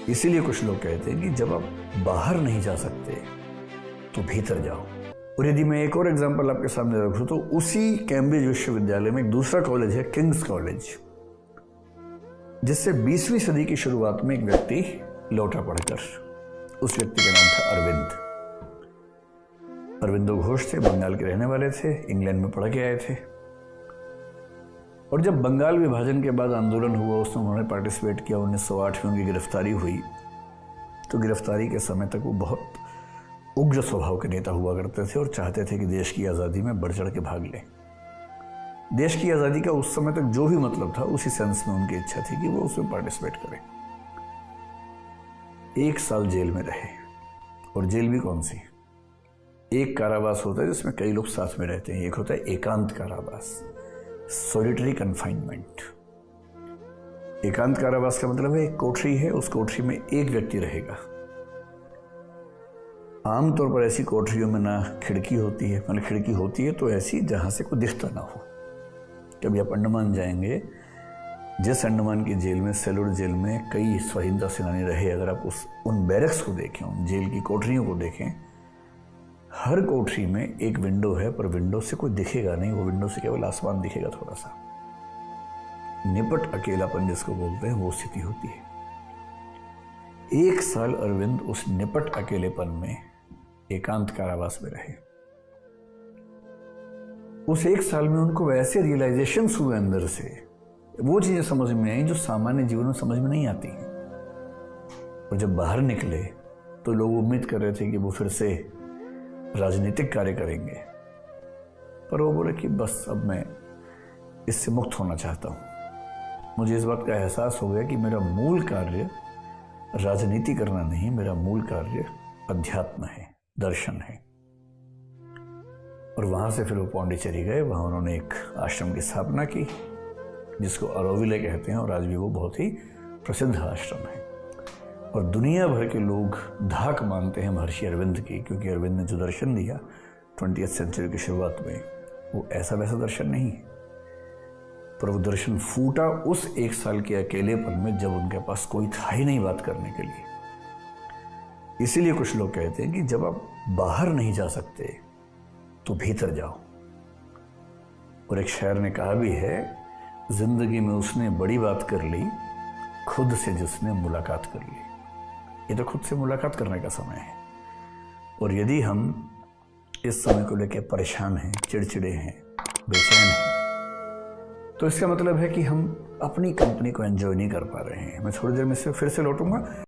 इसीलिए कुछ लोग कहते हैं कि जब आप बाहर नहीं जा सकते तो भीतर जाओ। और यदि मैं एक और एग्जांपल आपके सामने रखूं तो उसी कैम्ब्रिज विश्वविद्यालय में एक दूसरा कॉलेज है, किंग्स कॉलेज, जिससे 20वीं सदी की शुरुआत में एक व्यक्ति लौटा पढ़कर। उस व्यक्ति का नाम था अरविंद। अरविंदो घोष थे, बंगाल के रहने वाले थे, इंग्लैंड में पढ़ के आए थे। और जब बंगाल विभाजन के बाद आंदोलन हुआ, उसमें उन्होंने पार्टिसिपेट किया। 1908 में उनकी गिरफ्तारी हुई। तो गिरफ्तारी के समय तक वो बहुत उग्र स्वभाव के नेता हुआ करते थे और चाहते थे कि देश की आज़ादी में बढ़ चढ़ के भाग लें। देश की आज़ादी का उस समय तक जो भी मतलब था, उसी सेंस में उनकी इच्छा थी कि वो उसमें पार्टिसिपेट करें। 1 साल जेल में रहे। और जेल भी कौन सी? एक कारावास होता है जिसमें कई लोग साथ में रहते हैं, एक होता है एकांत कारावास, सॉलिटरी कन्फाइनमेंट। एकांत कारावास का मतलब है एक कोठरी है, उस कोठरी में एक व्यक्ति रहेगा। आमतौर पर ऐसी कोठरियों में ना खिड़की होती है, मतलब खिड़की होती है तो ऐसी जहां से कोई दिखता ना हो। कभी आप अंडमान जाएंगे, जिस अंडमान की जेल में, सेलुलर जेल में कई स्वतंत्रता सेनानी रहे, अगर आप उन बैरक्स को देखें, उन जेल की कोठरियों को देखें, हर कोठरी में एक विंडो है, पर विंडो से कोई दिखेगा नहीं। वो विंडो से केवल आसमान दिखेगा थोड़ा सा। निपट अकेलापन जिसको बोलते हैं, वो स्थिति होती है। 1 साल अरविंद उस निपट अकेलेपन में एकांत कारावास में रहे। उस 1 साल में उनको वैसे रियलाइजेशन हुए अंदर से, वो चीजें समझ में आई जो सामान्य जीवन में समझ में नहीं आती हैं। और जब बाहर निकले तो लोग उम्मीद कर रहे थे कि वो फिर से राजनीतिक कार्य करेंगे, पर वो बोले कि बस अब मैं इससे मुक्त होना चाहता हूं। मुझे इस बात का एहसास हो गया कि मेरा मूल कार्य राजनीति करना नहीं, मेरा मूल कार्य अध्यात्म है, दर्शन है। और वहां से फिर वो पौंडीचेरी गए। वहां उन्होंने एक आश्रम की स्थापना की जिसको अरोविले कहते हैं, और आज भी वो बहुत ही प्रसिद्ध आश्रम है। और दुनिया भर के लोग धाक मानते हैं महर्षि अरविंद की, क्योंकि अरविंद ने जो दर्शन दिया 20वीं सेंचुरी की शुरुआत में, वो ऐसा वैसा दर्शन नहीं है। पर वो दर्शन फूटा उस 1 साल के अकेलेपन में, जब उनके पास कोई था ही नहीं बात करने के लिए। इसीलिए कुछ लोग कहते हैं कि जब आप बाहर नहीं जा सकते तो भीतर जाओ। और एक शायर ने कहा भी है, जिंदगी में उसने बड़ी बात कर ली, खुद से जिसने मुलाकात कर ली। ये तो खुद से मुलाकात करने का समय है। और यदि हम इस समय को लेकर परेशान हैं, चिड़चिड़े हैं, बेचैन हैं, तो इसका मतलब है कि हम अपनी कंपनी को एंजॉय नहीं कर पा रहे हैं। मैं थोड़ी देर में से फिर से लौटूंगा।